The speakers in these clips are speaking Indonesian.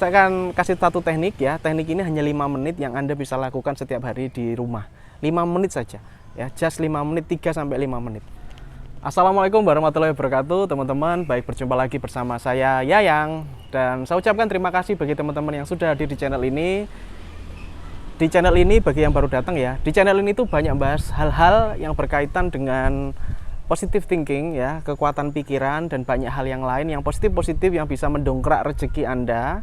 saya akan kasih satu teknik ya. Teknik ini hanya 5 menit yang Anda bisa lakukan setiap hari di rumah. 5 menit saja ya, just 5 menit, 3 sampai 5 menit. Assalamualaikum warahmatullahi wabarakatuh, teman-teman. Baik, berjumpa lagi bersama saya Yayang, dan saya ucapkan terima kasih bagi teman-teman yang sudah hadir di channel ini. Di channel ini, bagi yang baru datang ya, di channel ini tuh banyak bahas hal-hal yang berkaitan dengan positive thinking ya, kekuatan pikiran, dan banyak hal yang lain yang positif-positif yang bisa mendongkrak rezeki Anda.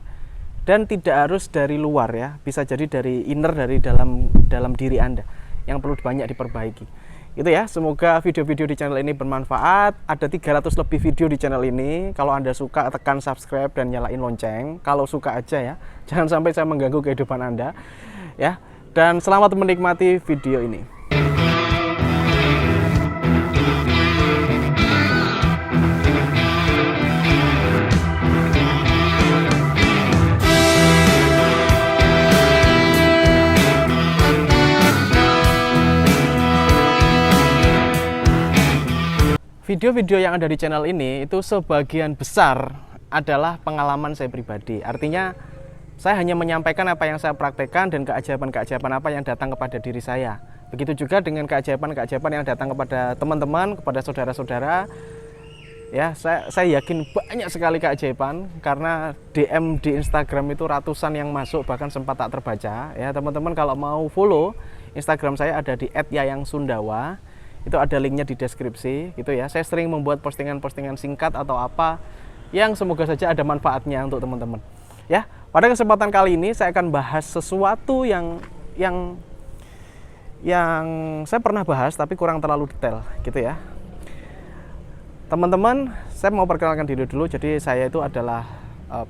Dan tidak harus dari luar ya, bisa jadi dari inner, dari dalam diri Anda yang perlu banyak diperbaiki. Itu ya, semoga video-video di channel ini bermanfaat. Ada 300 lebih video di channel ini. Kalau Anda suka, tekan subscribe dan nyalain lonceng. Kalau suka aja ya, jangan sampai saya mengganggu kehidupan Anda ya. Dan selamat menikmati video ini. Video-video yang ada di channel ini itu sebagian besar adalah pengalaman saya pribadi. Artinya saya hanya menyampaikan apa yang saya praktekkan dan keajaiban-keajaiban apa yang datang kepada diri saya. Begitu juga dengan keajaiban-keajaiban yang datang kepada teman-teman, kepada saudara-saudara. Ya, saya yakin banyak sekali keajaiban karena DM di Instagram itu ratusan yang masuk, bahkan sempat tak terbaca. Ya, teman-teman kalau mau follow Instagram saya ada di @yayangsundawa. Itu ada linknya di deskripsi gitu ya. Saya sering membuat postingan-postingan singkat atau apa yang semoga saja ada manfaatnya untuk teman-teman. Ya, pada kesempatan kali ini saya akan bahas sesuatu yang saya pernah bahas tapi kurang terlalu detail gitu ya. Teman-teman, saya mau perkenalkan diri dulu. Jadi saya itu adalah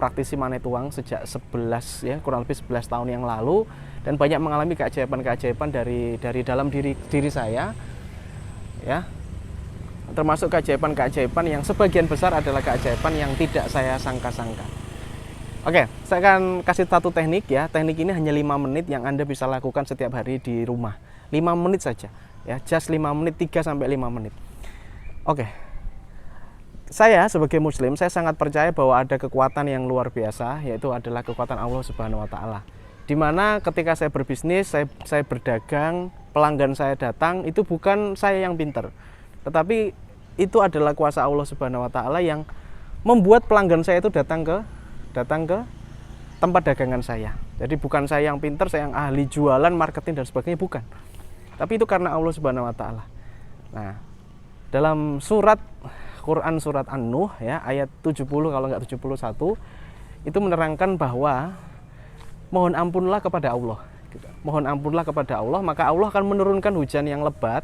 praktisi money tuang sejak 11 ya, kurang lebih 11 tahun yang lalu, dan banyak mengalami keajaiban-keajaiban dari dalam diri saya. Ya, termasuk keajaiban-keajaiban yang sebagian besar adalah keajaiban yang tidak saya sangka-sangka. Oke, saya akan kasih satu teknik ya. Teknik ini hanya 5 menit yang Anda bisa lakukan setiap hari di rumah. 5 menit saja ya, just 5 menit, 3 sampai 5 menit. Oke. Saya sebagai muslim, saya sangat percaya bahwa ada kekuatan yang luar biasa, yaitu adalah kekuatan Allah Subhanahu wa taala. Dimana ketika saya berbisnis, saya berdagang, pelanggan saya datang, itu bukan saya yang pinter, tetapi itu adalah kuasa Allah Subhanahu wa taala yang membuat pelanggan saya itu datang ke tempat dagangan saya. Jadi bukan saya yang pinter, saya yang ahli jualan, marketing dan sebagainya, bukan. Tapi itu karena Allah Subhanahu wa taala. Nah, dalam surat Quran surat An-Nuh ya, ayat 70 kalau enggak 71, itu menerangkan bahwa mohon ampunlah kepada Allah. Mohon ampunlah kepada Allah, maka Allah akan menurunkan hujan yang lebat,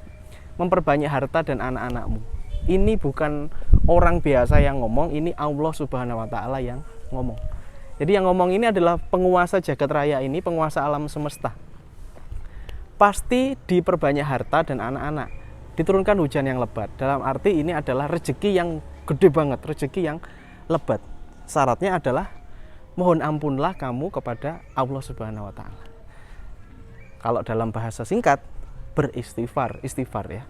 memperbanyak harta dan anak-anakmu. Ini bukan orang biasa yang ngomong, ini Allah Subhanahu wa taala yang ngomong. Jadi yang ngomong ini adalah penguasa jagat raya ini, penguasa alam semesta. Pasti diperbanyak harta dan anak-anak, diturunkan hujan yang lebat. Dalam arti ini adalah rezeki yang gede banget, rezeki yang lebat. Syaratnya adalah mohon ampunlah kamu kepada Allah Subhanahu wa taala. Kalau dalam bahasa singkat, beristighfar, istighfar ya.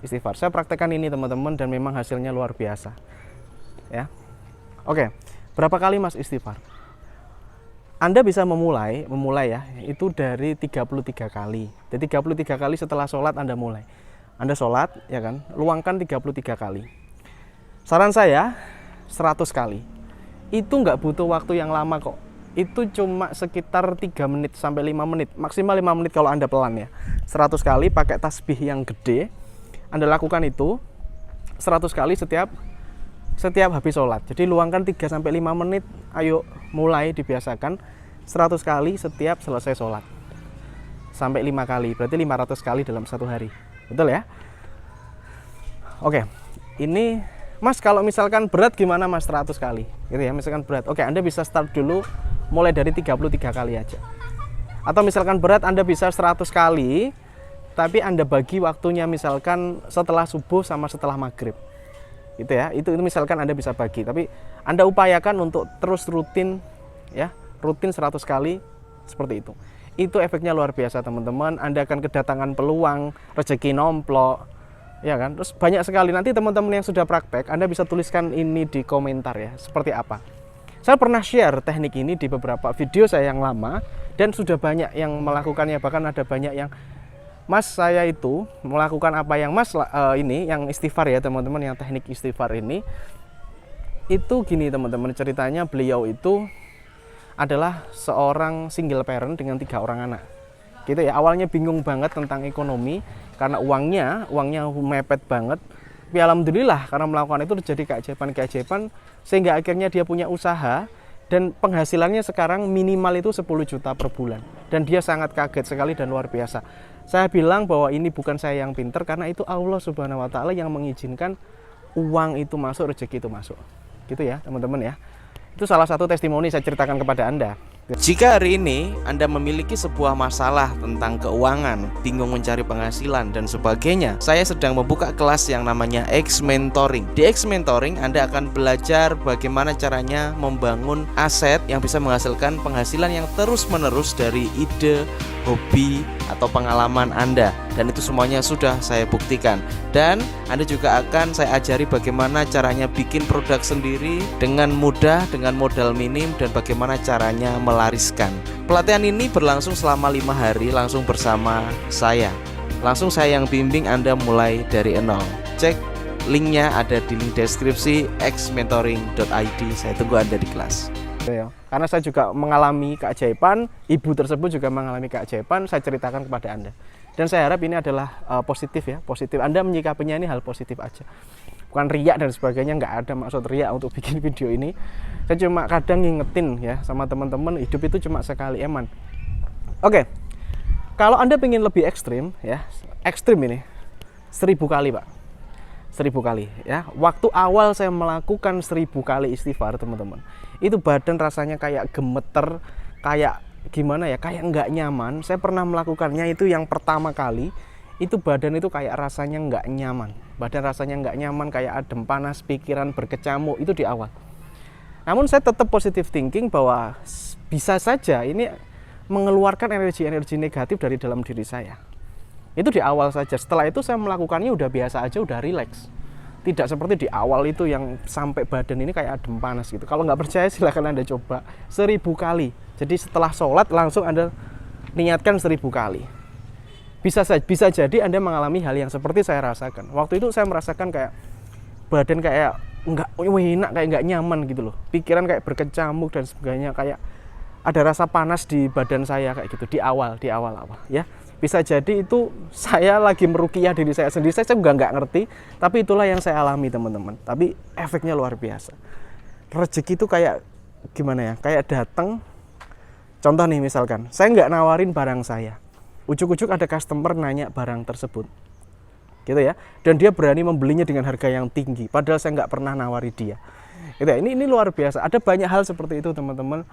Istighfar. Saya praktekkan ini teman-teman dan memang hasilnya luar biasa. Ya. Oke. Berapa kali Mas istighfar? Anda bisa memulai ya, itu dari 33 kali. Jadi 33 kali setelah sholat Anda mulai. Anda sholat ya kan, luangkan 33 kali. Saran saya 100 kali. Itu nggak butuh waktu yang lama kok. Itu cuma sekitar 3 menit sampai 5 menit, maksimal 5 menit kalau Anda pelan ya. 100 kali pakai tasbih yang gede. Anda lakukan itu 100 kali setiap habis sholat. Jadi luangkan 3 sampai 5 menit. Ayo mulai dibiasakan 100 kali setiap selesai sholat. Sampai 5 kali, berarti 500 kali dalam satu hari. Betul ya? Oke. Ini Mas, kalau misalkan berat gimana Mas? 100 kali gitu ya, misalkan berat. Oke, Anda bisa start dulu mulai dari 33 kali aja. Atau misalkan berat Anda bisa 100 kali, tapi Anda bagi waktunya misalkan setelah subuh sama setelah maghrib gitu ya. Itu misalkan Anda bisa bagi, tapi Anda upayakan untuk terus rutin ya, rutin 100 kali seperti itu. Itu efeknya luar biasa teman-teman. Anda akan kedatangan peluang, rezeki nomplok ya kan. Terus banyak sekali. Nanti teman-teman yang sudah praktek, Anda bisa tuliskan ini di komentar ya, seperti apa. Saya pernah share teknik ini di beberapa video saya yang lama dan sudah banyak yang melakukannya, bahkan ada banyak yang, Mas saya itu melakukan apa yang Mas ini yang istighfar ya teman-teman, yang teknik istighfar ini itu gini teman-teman, ceritanya beliau itu adalah seorang single parent dengan 3 orang anak gitu ya. Awalnya bingung banget tentang ekonomi karena uangnya mepet banget. Tapi alhamdulillah karena melakukan itu terjadi keajaiban-keajaiban sehingga akhirnya dia punya usaha dan penghasilannya sekarang minimal itu 10 juta per bulan. Dan dia sangat kaget sekali dan luar biasa. Saya bilang bahwa ini bukan saya yang pinter, karena itu Allah Subhanahu wa taala yang mengizinkan uang itu masuk, rezeki itu masuk. Gitu ya, teman-teman ya. Itu salah satu testimoni saya ceritakan kepada Anda. Jika hari ini Anda memiliki sebuah masalah tentang keuangan, bingung mencari penghasilan dan sebagainya, saya sedang membuka kelas yang namanya X Mentoring. Di X Mentoring Anda akan belajar bagaimana caranya membangun aset yang bisa menghasilkan penghasilan yang terus-menerus dari ide, hobi, atau pengalaman Anda. Dan itu semuanya sudah saya buktikan. Dan Anda juga akan saya ajari bagaimana caranya bikin produk sendiri dengan mudah, dengan modal minim, dan bagaimana caranya melariskan. Pelatihan ini berlangsung selama 5 hari langsung bersama saya. Langsung saya yang bimbing Anda mulai dari nol. Cek linknya ada di link deskripsi xmentoring.id. Saya tunggu Anda di kelas. Karena saya juga mengalami keajaiban, ibu tersebut juga mengalami keajaiban, saya ceritakan kepada Anda. Dan saya harap ini adalah positif ya, positif. Anda menyikapinya ini hal positif aja. Bukan riak dan sebagainya, nggak ada maksud riak untuk bikin video ini. Saya cuma kadang ngingetin ya sama teman-teman, hidup itu cuma sekali eman. Oke, kalau Anda pengen lebih ekstrim ya, ekstrim ini 1000 kali Pak. 1000 kali ya. Waktu awal saya melakukan 1000 kali istighfar teman-teman, itu badan rasanya kayak gemeter, kayak gimana ya, kayak nggak nyaman. Saya pernah melakukannya itu yang pertama kali, itu badan itu kayak rasanya nggak nyaman. Badan rasanya nggak nyaman, kayak adem panas, pikiran berkecamuk, itu di awal. Namun saya tetap positive thinking bahwa bisa saja ini mengeluarkan energi-energi negatif dari dalam diri saya. Itu di awal saja. Setelah itu saya melakukannya udah biasa aja, udah relax. Tidak seperti di awal itu yang sampai badan ini kayak adem panas gitu. Kalau nggak percaya silahkan Anda coba 1000 kali. Jadi setelah sholat langsung Anda niatkan 1000 kali. Bisa jadi Anda mengalami hal yang seperti saya rasakan. Waktu itu saya merasakan kayak badan kayak nggak enak, kayak nggak nyaman gitu loh. Pikiran kayak berkecamuk dan sebagainya, kayak ada rasa panas di badan saya kayak gitu di awal ya. Bisa jadi itu saya lagi meruqyah diri saya sendiri, saya juga nggak ngerti, tapi itulah yang saya alami teman-teman. Tapi efeknya luar biasa. Rezeki itu kayak gimana ya, kayak datang. Contoh nih misalkan, saya nggak nawarin barang saya, ujuk-ujuk ada customer nanya barang tersebut, gitu ya, dan dia berani membelinya dengan harga yang tinggi, padahal saya nggak pernah nawari dia. Gitu ya, ini luar biasa. Ada banyak hal seperti itu teman-teman.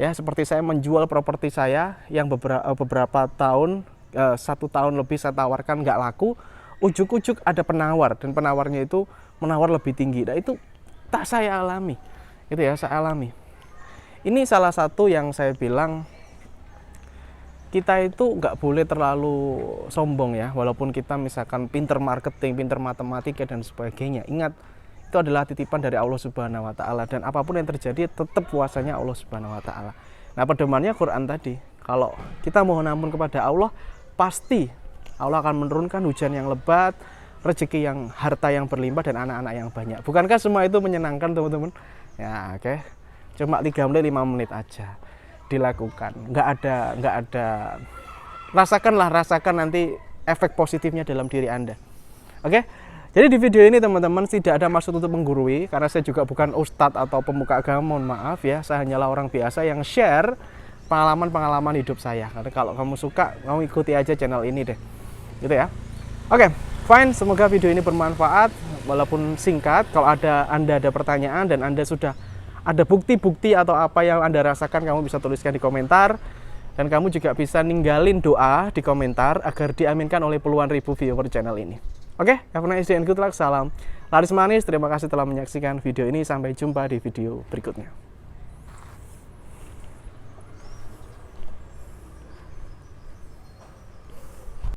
Ya seperti saya menjual properti saya yang beberapa tahun, 1 tahun lebih saya tawarkan nggak laku, ujuk-ujuk ada penawar dan penawarnya itu menawar lebih tinggi. Nah itu tak saya alami, gitu ya, saya alami. Ini salah satu yang saya bilang, kita itu nggak boleh terlalu sombong ya, walaupun kita misalkan pinter marketing, pinter matematika dan sebagainya. Ingat, itu adalah titipan dari Allah Subhanahu wa taala, dan apapun yang terjadi tetap kuasanya Allah Subhanahu wa taala. Nah, pedomannya Quran tadi. Kalau kita mohon ampun kepada Allah, pasti Allah akan menurunkan hujan yang lebat, rezeki yang, harta yang berlimpah, dan anak-anak yang banyak. Bukankah semua itu menyenangkan teman-teman? Ya, oke. Cuma 3 menit 5 menit aja dilakukan. Nggak ada. Rasakan nanti efek positifnya dalam diri Anda. Oke? Jadi di video ini teman-teman tidak ada maksud untuk menggurui, karena saya juga bukan ustadz atau pemuka agama, mohon maaf ya. Saya hanyalah orang biasa yang share pengalaman hidup saya. Karena kalau kamu suka, kamu ikuti aja channel ini deh. Gitu ya. Oke, fine. Semoga video ini bermanfaat walaupun singkat. Kalau Anda ada pertanyaan dan Anda sudah ada bukti-bukti atau apa yang Anda rasakan, kamu bisa tuliskan di komentar. Dan kamu juga bisa ninggalin doa di komentar agar diaminkan oleh puluhan ribu viewer channel ini. Oke, have a nice day and good luck. Salam laris manis. Terima kasih telah menyaksikan video ini. Sampai jumpa di video berikutnya.